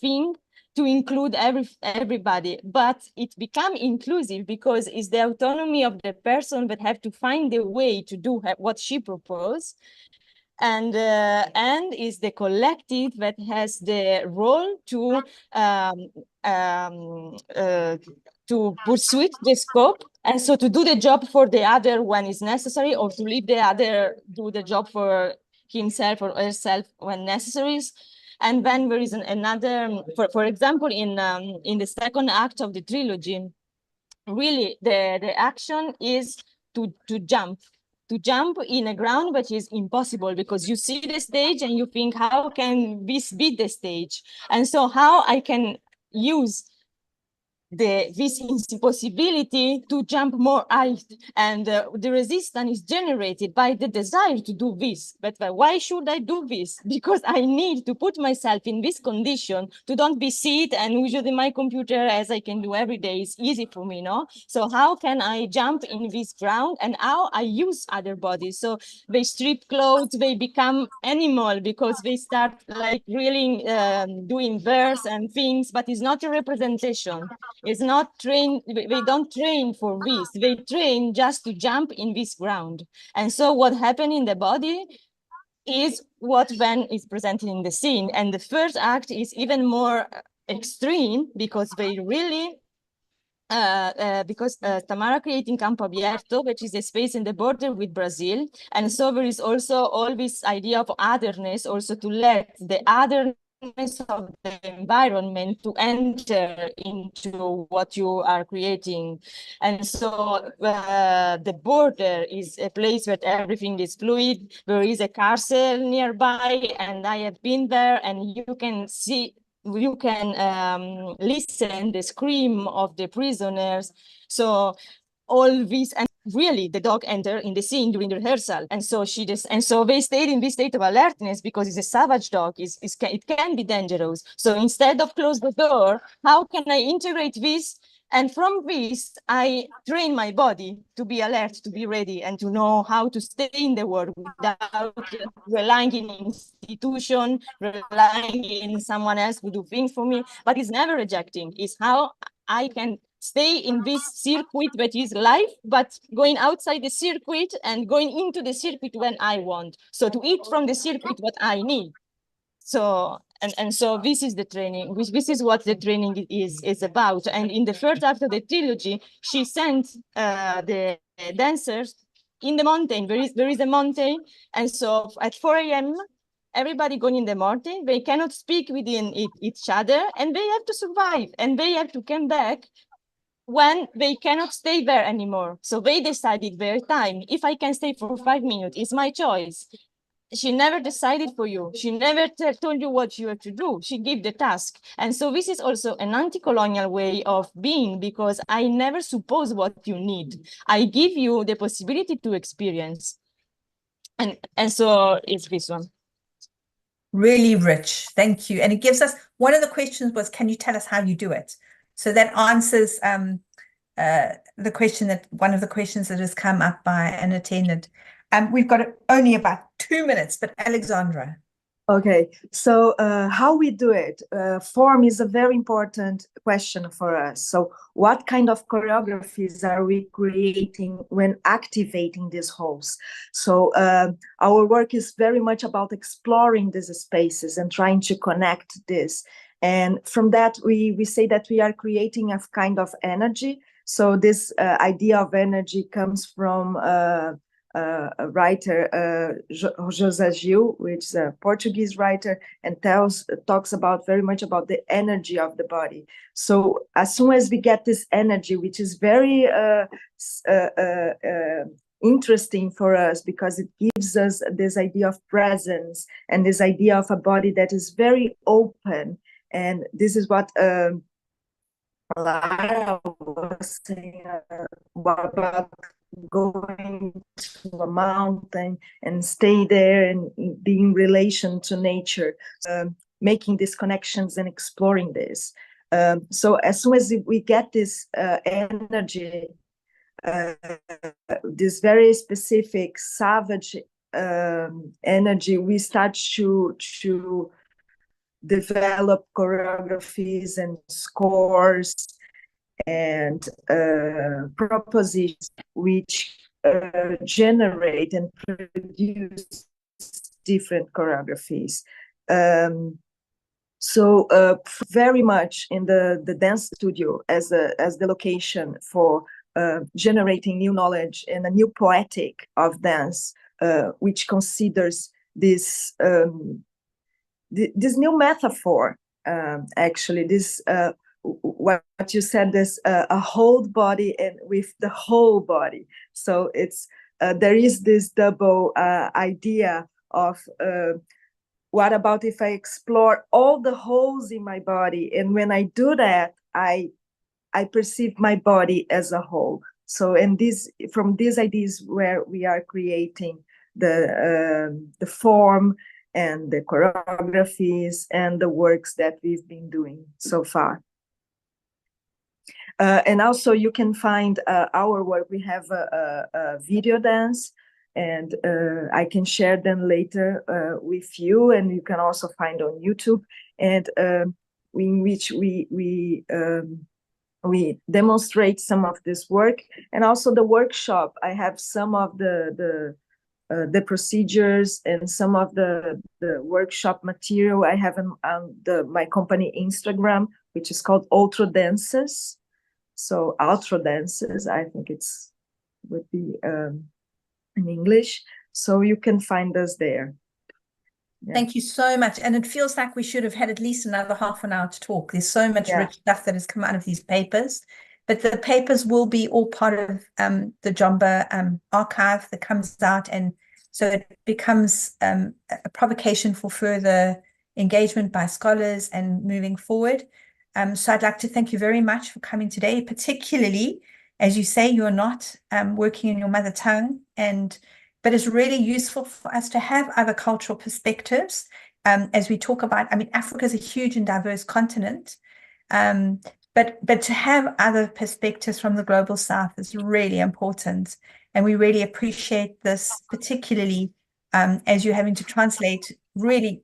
to include everybody, but it become inclusive because it's the autonomy of the person that have to find a way to do what she proposed. And is the collective that has the role to pursue the scope, and so to do the job for the other when it's necessary, or to leave the other do the job for himself or herself when necessary. And then there is another, for example, in the second act of the trilogy, really the action is to jump in a ground which is impossible, because you see the stage and you think, how can this be the stage? And so how I can use this impossibility to jump more height, and the resistance is generated by the desire to do this. But why should I do this? Because I need to put myself in this condition to don't be sit and usually my computer, as I can do every day, is easy for me, no? So how can I jump in this ground, and how I use other bodies? So they strip clothes, they become animal, because they start like really doing verse and things, but it's not a representation. It's not trained, they don't train for this. They train just to jump in this ground. And so what happened in the body is what then is presented in the scene. And the first act is even more extreme, because they really, Tamara creating Campo Abierto, which is a space in the border with Brazil. And so there is also all this idea of otherness, also to let the otherness of the environment to enter into what you are creating. And so the border is a place where everything is fluid. There is a castle nearby, and I have been there, and you can see, you can listen the scream of the prisoners. So all this, and really the dog entered in the scene during the rehearsal, and so they stayed in this state of alertness, because it's a savage dog, it can be dangerous. So instead of close the door, how can I integrate this? And from this, I train my body to be alert, to be ready, and to know how to stay in the world without relying in institution, relying in someone else who do things for me. But it's never rejecting. It's how I can stay in this circuit that is life, but going outside the circuit and going into the circuit when I want. So to eat from the circuit what I need. So and so this is the training, this is what the training is about. And in the first act of the trilogy, she sent the dancers in the mountain. There is a mountain, and so at 4 a.m. everybody going in the mountain, they cannot speak within each other, and they have to survive, and they have to come back when they cannot stay there anymore. So they decided their time. If I can stay for 5 minutes, it's my choice. She never decided for you. She never told you what you have to do. She gave the task. And so this is also an anti-colonial way of being, because I never suppose what you need. I give you the possibility to experience. And so it's this one. Really rich. Thank you. And it gives us, one of the questions was, can you tell us how you do it? So that answers the question that, one of the questions that has come up by an attendant. We've got only about 2 minutes, but Alexandra. Okay, so how we do it? Form is a very important question for us. So what kind of choreographies are we creating when activating these holes? So our work is very much about exploring these spaces and trying to connect this. And from that, we say that we are creating a kind of energy. So this idea of energy comes from a writer, José Gil, which is a Portuguese writer, and talks about very much about the energy of the body. So as soon as we get this energy, which is very interesting for us, because it gives us this idea of presence and this idea of a body that is very open. And this is what Lara was saying about going to a mountain and stay there and be in relation to nature, making these connections and exploring this. So as soon as we get this energy, this very specific savage energy, we start to develop choreographies and scores and propositions which generate and produce different choreographies. So very much in the dance studio as the location for generating new knowledge and a new poetic of dance, which considers this this new metaphor, actually, this what you said, this a whole body and with the whole body. So it's there is this double idea of what about if I explore all the holes in my body, and when I do that, I perceive my body as a whole. So, and this, from these ideas where we are creating the form and the choreographies and the works that we've been doing so far. And also you can find our work. We have a video dance, and I can share them later with you, and you can also find on YouTube, and in which we demonstrate some of this work, and also the workshop. I have some of the procedures and some of the workshop material I have on my company Instagram, which is called Outro Dances. So Outro Dances, I think would be in English. So you can find us there. Yeah. Thank you so much. And it feels like we should have had at least another half an hour to talk. There's so much rich stuff that has come out of these papers. But the papers will be all part of the Jomba archive that comes out. And so it becomes a provocation for further engagement by scholars and moving forward. So I'd like to thank you very much for coming today, particularly, as you say, you're not working in your mother tongue, but it's really useful for us to have other cultural perspectives as we talk about, I mean, Africa is a huge and diverse continent, but to have other perspectives from the global south is really important. And we really appreciate this, particularly as you're having to translate really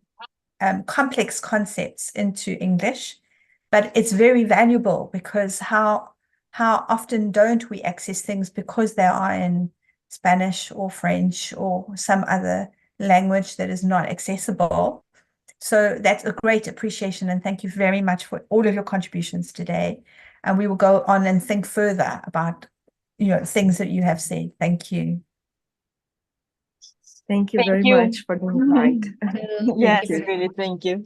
complex concepts into English. But it's very valuable because how often don't we access things because they are in Spanish or French or some other language that is not accessible. So that's a great appreciation, and thank you very much for all of your contributions today. And we will go on and think further about, things that you have said. Thank you. Thank you very much for the invite. Yes, really, thank you.